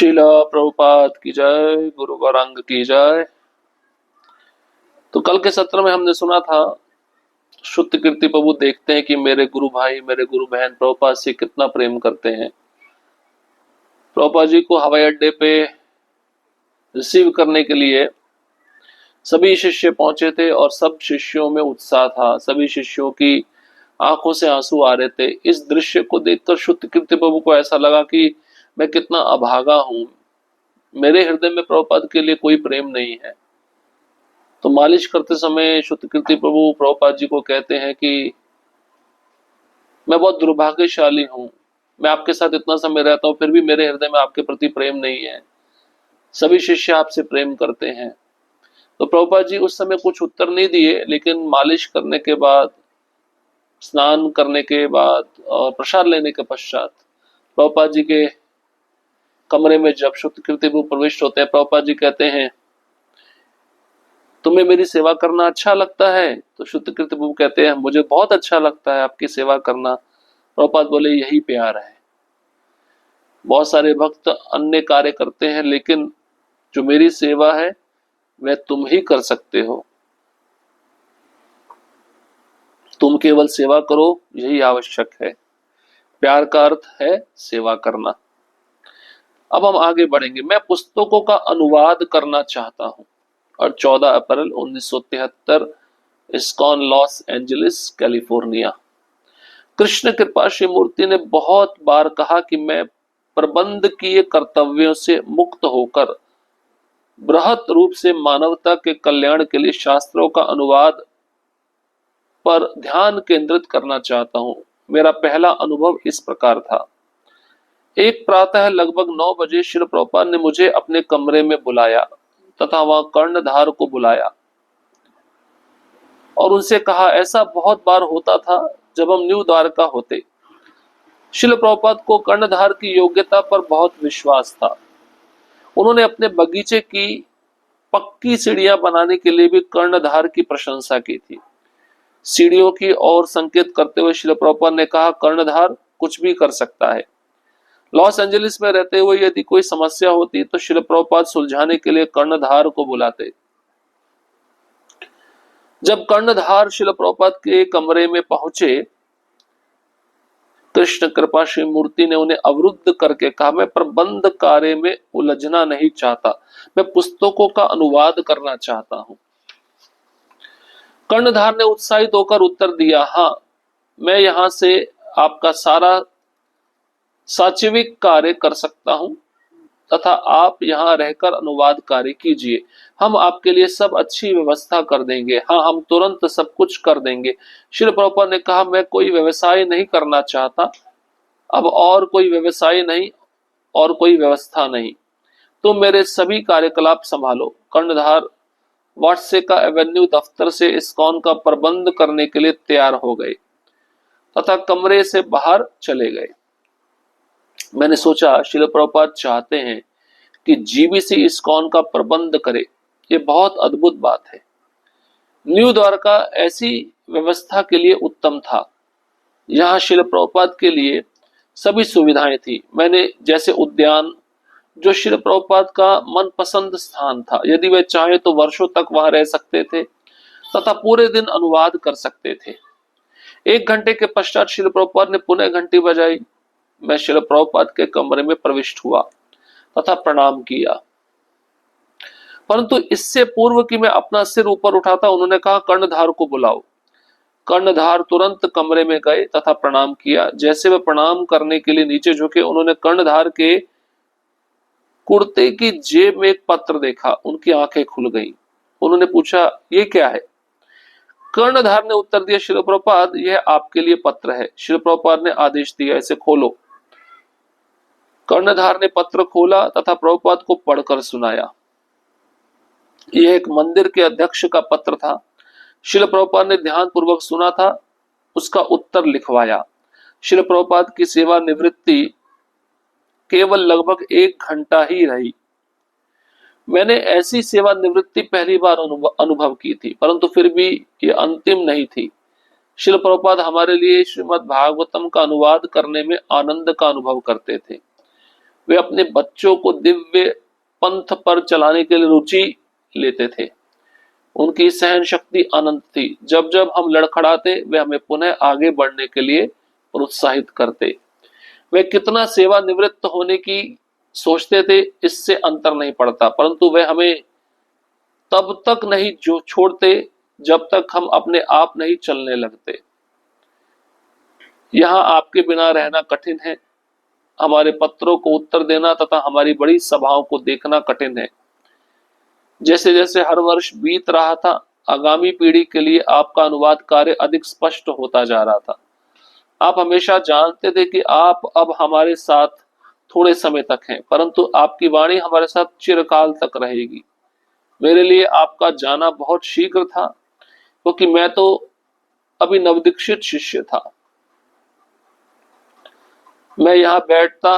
शिला प्रभुपाद की जय, गुरु गौरांग की जय। तो कल के सत्र में हमने सुना था, शुद्ध कीर्ति प्रभु देखते हैं कि मेरे गुरु भाई, मेरे गुरु बहन प्रभुपाद से कितना प्रेम करते हैं। प्रभुपाद जी को हवाई अड्डे पे रिसीव करने के लिए सभी शिष्य पहुंचे थे और सब शिष्यों में उत्साह था, सभी शिष्यों की आंखों से आंसू आ रहे थे। इस दृश्य को देखकर शुद्ध कीर्ति प्रभु को ऐसा लगा कि मैं कितना अभागा हूं, मेरे हृदय में प्रभुपाद के लिए कोई प्रेम नहीं है। तो मालिश करते समय शुद्ध कीर्ति प्रभु प्रभुपाद जी को कहते हैं कि मैं बहुत दुर्भाग्यशाली हूं, मैं आपके साथ इतना समय रहता हूं, फिर भी मेरे हृदय में आपके प्रति प्रेम नहीं है। सभी शिष्य आपसे प्रेम करते हैं। तो प्रभुपाद जी उस समय कुछ उत्तर नहीं दिए, लेकिन मालिश करने के बाद, स्नान करने के बाद और प्रसाद लेने के पश्चात प्रभुपाद जी के कमरे में जब शुद्ध कीर्ति प्रभु प्रविष्ट होते हैं, प्रभुपाद जी कहते हैं, तुम्हें मेरी सेवा करना अच्छा लगता है? तो शुद्ध कीर्ति प्रभु कहते हैं, मुझे बहुत अच्छा लगता है आपकी सेवा करना। प्रभुपाद बोले, यही प्यार है। बहुत सारे भक्त अन्य कार्य करते हैं, लेकिन जो मेरी सेवा है वह तुम ही कर सकते हो। तुम केवल सेवा करो, यही आवश्यक है। प्यार का अर्थ है सेवा करना। अब हम आगे बढ़ेंगे। मैं पुस्तकों का अनुवाद करना चाहता हूं। और 14 अप्रैल 1973, ISKCON, Los Angeles, California. Krishna कृपा श्री मूर्ति ने बहुत बार कहा कि मैं प्रबंधकीय कर्तव्यों से मुक्त होकर बृहत रूप से मानवता के कल्याण के लिए शास्त्रों का अनुवाद पर ध्यान केंद्रित करना चाहता हूं। मेरा पहला अनुभव इस प्रकार था। एक प्रातः लगभग 9 बजे श्रील प्रभुपाद ने मुझे अपने कमरे में बुलाया तथा वहां कर्णधार को बुलाया और उनसे कहा, ऐसा बहुत बार होता था जब हम न्यू द्वारका होते। श्रील प्रभुपाद को कर्णधार की योग्यता पर बहुत विश्वास था। उन्होंने अपने बगीचे की पक्की सीढ़ियां बनाने के लिए भी कर्णधार की प्रशंसा की थी। सीढ़ियों की ओर संकेत करते हुए श्रील प्रभुपाद ने कहा, कर्णधार कुछ भी कर सकता है। लॉस एंजलिस में रहते हुए यदि कोई समस्या होती तो श्रील प्रभुपाद सुलझाने के लिए कर्णधार को बुलाते। जब कर्णधार श्रील प्रभुपाद के कमरे में पहुंचे, कृष्ण कृपा श्री मूर्ति ने उन्हें अवरुद्ध करके कहा, मैं प्रबंध कार्य में उलझना नहीं चाहता, मैं पुस्तकों का अनुवाद करना चाहता हूं। कर्णधार ने उत्साहित होकर उत्तर दिया, हाँ, मैं यहां से आपका सारा साचिविक कार्य कर सकता हूं तथा आप यहां रहकर अनुवाद कार्य कीजिए। हम आपके लिए सब अच्छी व्यवस्था कर देंगे। हाँ, हम तुरंत सब कुछ कर देंगे। श्री प्रभुपाद ने कहा, मैं कोई व्यवसाय नहीं करना चाहता अब, और कोई व्यवसाय नहीं और कोई व्यवस्था नहीं। तुम मेरे सभी कार्यकलाप संभालो। कर्णधार वाटसेका एवेन्यू दफ्तर से इस्कॉन का प्रबंध करने के लिए तैयार हो गए तथा कमरे से बाहर चले गए। मैंने सोचा, श्रील प्रभुपाद चाहते हैं कि जीबीसी इस्कॉन का प्रबंध करे। ये बहुत अद्भुत बात है। न्यू द्वारका ऐसी व्यवस्था के लिए उत्तम था। यहाँ श्रील प्रभुपाद के लिए सभी सुविधाएं थी। मैंने जैसे उद्यान, जो श्रील प्रभुपाद का मनपसंद स्थान था, यदि वे चाहे तो वर्षों तक वहां रह सकते थे तथा पूरे दिन अनुवाद कर सकते थे। 1 घंटे के पश्चात श्रील प्रभुपाद ने पुनः घंटी बजाई। मैं श्रील प्रभुपाद के कमरे में प्रविष्ट हुआ तथा प्रणाम किया, परंतु इससे पूर्व कि मैं अपना सिर ऊपर उठाता, उन्होंने कहा, कर्णधार को बुलाओ। कर्णधार तुरंत कमरे में गए तथा प्रणाम किया। जैसे वे प्रणाम करने के लिए नीचे झुके, उन्होंने कर्णधार के कुर्ते की जेब में एक पत्र देखा। उनकी आंखें खुल गईं। उन्होंने पूछा, ये क्या है? कर्णधार ने उत्तर दिया, श्री प्रभुपाद, यह आपके लिए पत्र है। श्री प्रभुपाद ने आदेश दिया, इसे खोलो। कर्णधार ने पत्र खोला तथा प्रभुपाद को पढ़कर सुनाया। यह एक मंदिर के अध्यक्ष का पत्र था। श्रील प्रभुपाद ने ध्यानपूर्वक सुना था, उसका उत्तर लिखवाया। श्रील प्रभुपाद की सेवा निवृत्ति केवल लगभग 1 घंटा ही रही। मैंने ऐसी सेवा निवृत्ति पहली बार अनुभव की थी, परंतु फिर भी ये अंतिम नहीं थी। श्रील प्रभुपाद हमारे लिए श्रीमद् भागवतम का अनुवाद करने में आनंद का अनुभव करते थे। वे अपने बच्चों को दिव्य पंथ पर चलाने के लिए रुचि लेते थे। उनकी सहन शक्ति अनंत थी। जब जब हम लड़खड़ाते वे हमें पुनः आगे बढ़ने के लिए प्रोत्साहित करते। वे कितना सेवानिवृत्त होने की सोचते थे इससे अंतर नहीं पड़ता, परंतु वे हमें तब तक नहीं जो छोड़ते जब तक हम अपने आप नहीं चलने लगते। यहाँ आपके बिना रहना कठिन है, हमारे पत्रों को उत्तर देना तथा हमारी बड़ी सभाओं को देखना कठिन है। जैसे जैसे हर वर्ष बीत रहा था, आगामी पीढ़ी के लिए आपका अनुवाद कार्य अधिक स्पष्ट होता जा रहा था। आप हमेशा जानते थे कि आप अब हमारे साथ थोड़े समय तक हैं, परंतु आपकी वाणी हमारे साथ चिरकाल तक रहेगी। मेरे लिए आपका जाना बहुत शीघ्र था, क्योंकि मैं तो अभी नवदीक्षित शिष्य था। मैं यहाँ बैठता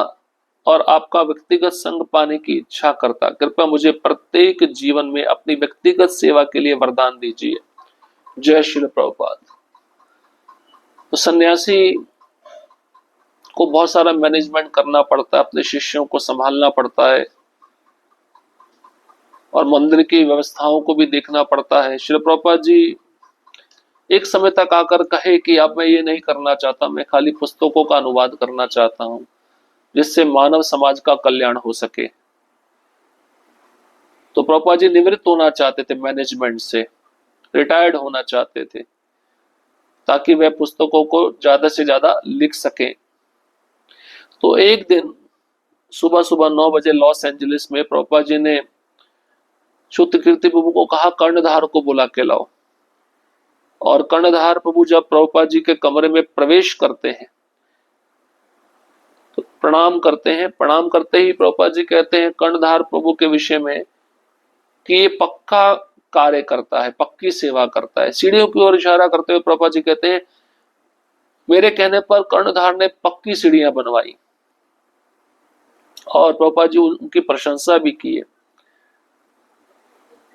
और आपका व्यक्तिगत संग पाने की इच्छा करता। कृपया मुझे प्रत्येक जीवन में अपनी व्यक्तिगत सेवा के लिए वरदान दीजिए। जय श्री प्रभुपाद। तो सन्यासी को बहुत सारा मैनेजमेंट करना पड़ता है, अपने शिष्यों को संभालना पड़ता है और मंदिर की व्यवस्थाओं को भी देखना पड़ता है। श्री प्रभुपाद जी एक समय तक आकर कहे कि अब मैं ये नहीं करना चाहता, मैं खाली पुस्तकों का अनुवाद करना चाहता हूं जिससे मानव समाज का कल्याण हो सके। तो प्रभुपाद जी निवृत्त होना चाहते थे मैनेजमेंट से, रिटायर्ड होना चाहते थे ताकि वह पुस्तकों को ज्यादा से ज्यादा लिख सके। तो एक दिन सुबह सुबह 9 बजे लॉस एंजलिस में प्रभुपाद जी ने शुद्ध कीर्ति प्रभु को कहा कर्णधार को बुला के लाओ। और कर्णधार प्रभु जब प्रभुपाद जी के कमरे में प्रवेश करते हैं तो प्रणाम करते हैं। प्रणाम करते ही प्रभुपाद जी कहते हैं कर्णधार प्रभु के विषय में कि ये पक्का कार्य करता है, पक्की सेवा करता है। सीढ़ियों की ओर इशारा करते हुए प्रभुपाद जी कहते हैं मेरे कहने पर कर्णधार ने पक्की सीढ़ियां बनवाई और प्रभुपाद जी उनकी प्रशंसा भी की है।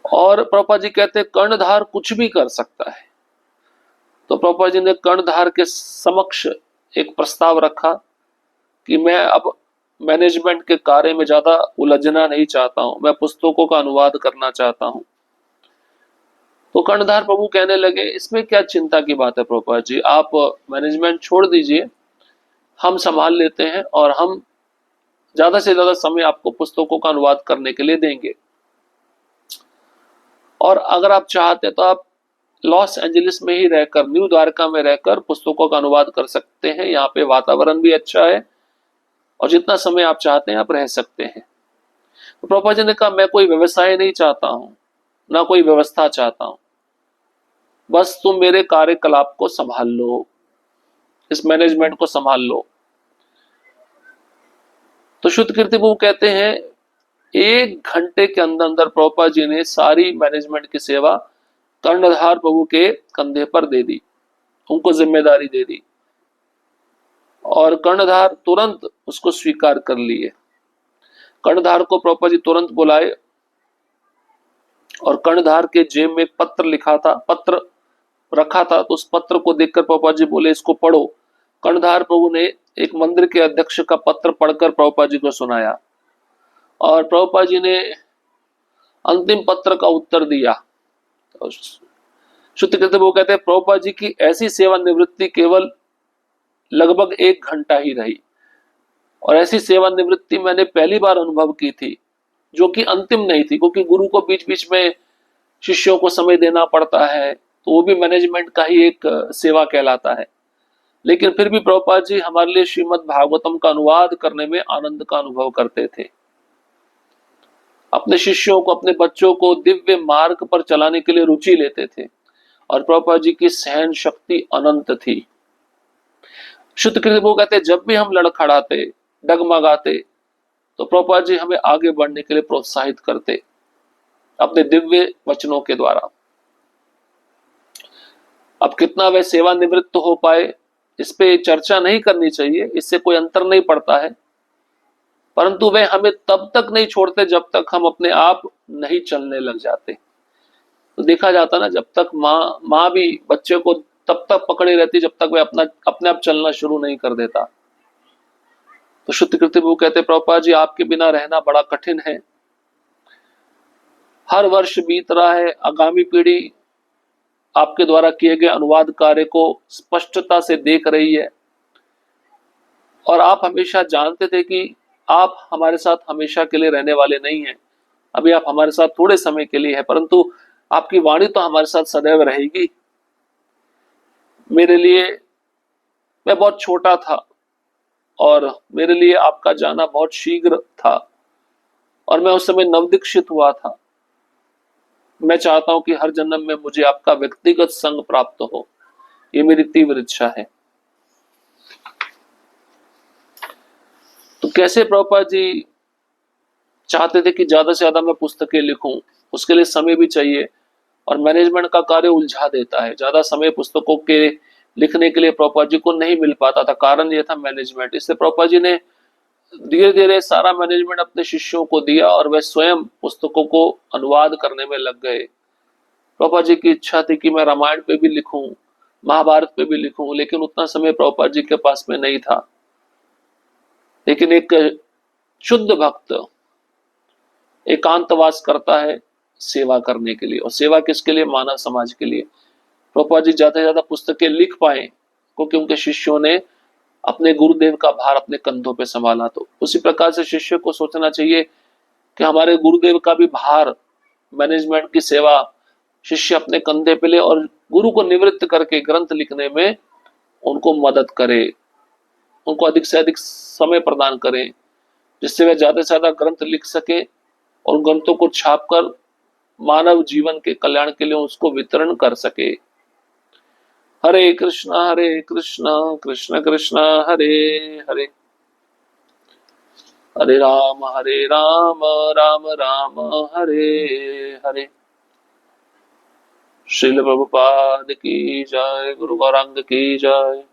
और प्रभुपाद जी कहते हैं कर्णधार कुछ भी कर सकता है। तो प्रभुपाद जी ने कर्णधार के समक्ष एक प्रस्ताव रखा कि मैं अब मैनेजमेंट के कार्य में ज्यादा उलझना नहीं चाहता हूं, मैं पुस्तकों का अनुवाद करना चाहता हूं। तो कर्णधार प्रभु कहने लगे इसमें क्या चिंता की बात है प्रभुपाद जी, आप मैनेजमेंट छोड़ दीजिए, हम संभाल लेते हैं और हम ज्यादा से ज्यादा समय आपको पुस्तकों का अनुवाद करने के लिए देंगे। और अगर आप चाहते तो आप लॉस एंजलिस में ही रहकर, न्यू द्वारका में रहकर पुस्तकों का अनुवाद कर सकते हैं। यहाँ पे वातावरण भी अच्छा है और जितना समय आप चाहते हैं आप रह सकते हैं। तो प्रभुपाद जी ने कहा मैं कोई व्यवसाय नहीं चाहता हूं, ना कोई व्यवस्था चाहता हूं, बस तुम मेरे कार्यकलाप को संभाल लो, इस मैनेजमेंट को संभाल लो। तो शुद्ध कीर्ति प्रभु कहते हैं 1 घंटे के अंदर अंदर प्रभुपाद जी ने सारी मैनेजमेंट की सेवा कर्णधार प्रभु के कंधे पर दे दी, उनको जिम्मेदारी दे दी और कर्णधार तुरंत उसको स्वीकार कर लिए। कर्णधार को प्रभुपाद जी तुरंत बुलाए और कर्णधार के जेब में एक पत्र रखा था। तो उस पत्र को देखकर प्रभुपाद जी बोले इसको पढ़ो। कर्णधार प्रभु ने एक मंदिर के अध्यक्ष का पत्र पढ़कर प्रभुपाद जी को सुनाया और प्रभुपाद जी ने अंतिम पत्र का उत्तर दिया। शुद्ध कीर्ति वो कहते हैं प्रभुपाद जी की ऐसी सेवानिवृत्ति केवल लगभग 1 घंटा ही रही और ऐसी सेवानिवृत्ति मैंने पहली बार अनुभव की थी, जो कि अंतिम नहीं थी, क्योंकि गुरु को बीच बीच में शिष्यों को समय देना पड़ता है, तो वो भी मैनेजमेंट का ही एक सेवा कहलाता है। लेकिन फिर भी प्रभुपाद जी हमारे लिए श्रीमद् भागवतम का अनुवाद करने में आनंद का अनुभव करते थे। अपने शिष्यों को, अपने बच्चों को दिव्य मार्ग पर चलाने के लिए रुचि लेते थे और प्रभुपाद जी की सहन शक्ति अनंत थी। शुद्ध कीर्ति प्रभु कहते जब भी हम लड़खड़ाते, डगमगाते, तो प्रभुपाद जी हमें आगे बढ़ने के लिए प्रोत्साहित करते अपने दिव्य वचनों के द्वारा। अब कितना वे सेवानिवृत्त हो पाए इस पे चर्चा नहीं करनी चाहिए, इससे कोई अंतर नहीं पड़ता है, परंतु वे हमें तब तक नहीं छोड़ते जब तक हम अपने आप नहीं चलने लग जाते। तो देखा जाता ना, जब तक माँ भी बच्चे को तब तक पकड़े रहती जब तक वह अपने आप चलना शुरू नहीं कर देता। तो शुद्ध कीर्ति प्रभु कहते प्रभुपाद जी आपके बिना रहना बड़ा कठिन है। हर वर्ष बीत रहा है, आगामी पीढ़ी आपके द्वारा किए गए अनुवाद कार्य को स्पष्टता से देख रही है, और आप हमेशा जानते थे कि आप हमारे साथ हमेशा के लिए रहने वाले नहीं हैं। अभी आप हमारे साथ थोड़े समय के लिए है, परंतु आपकी वाणी तो हमारे साथ सदैव रहेगी। मेरे लिए, मैं बहुत छोटा था और मेरे लिए आपका जाना बहुत शीघ्र था, और मैं उस समय नवदीक्षित हुआ था। मैं चाहता हूं कि हर जन्म में मुझे आपका व्यक्तिगत संग प्राप्त हो, ये मेरी तीव्र इच्छा है। तो कैसे प्रभुपाद जी चाहते थे कि ज्यादा से ज्यादा मैं पुस्तकें लिखूं, उसके लिए समय भी चाहिए, और मैनेजमेंट का कार्य उलझा देता है। ज्यादा समय पुस्तकों के लिखने के लिए प्रभुपाद जी को नहीं मिल पाता था, कारण यह था मैनेजमेंट। इससे प्रभुपाद जी ने धीरे धीरे सारा मैनेजमेंट अपने शिष्यों को दिया और वे स्वयं पुस्तकों को अनुवाद करने में लग गए। प्रभुपाद जी की इच्छा थी कि मैं रामायण पे भी लिखूं, महाभारत पे भी लिखूं, लेकिन उतना समय प्रभुपाद जी के पास में नहीं था। लेकिन एक शुद्ध भक्त एकांतवास करता है सेवा करने के लिए, और सेवा किसके लिए? मानव समाज के लिए। प्रभुपाद जी ज्यादा से ज्यादा पुस्तकें लिख पाए क्योंकि उनके शिष्यों ने अपने गुरुदेव का भार अपने कंधों पे संभाला। तो उसी प्रकार से शिष्य को सोचना चाहिए कि हमारे गुरुदेव का भी भार, मैनेजमेंट की सेवा शिष्य अपने कंधे पे ले, और गुरु को निवृत्त करके ग्रंथ लिखने में उनको मदद करे, उनको अधिक से अधिक समय प्रदान करें, जिससे वे ज्यादा से ज्यादा ग्रंथ लिख सके और उन ग्रंथों को छापकर मानव जीवन के कल्याण के लिए उसको वितरण कर सके। हरे कृष्णा कृष्ण कृष्ण हरे हरे, हरे राम राम राम हरे हरे। श्रील प्रभुपाद की जय, गुरु गौरांग की जय।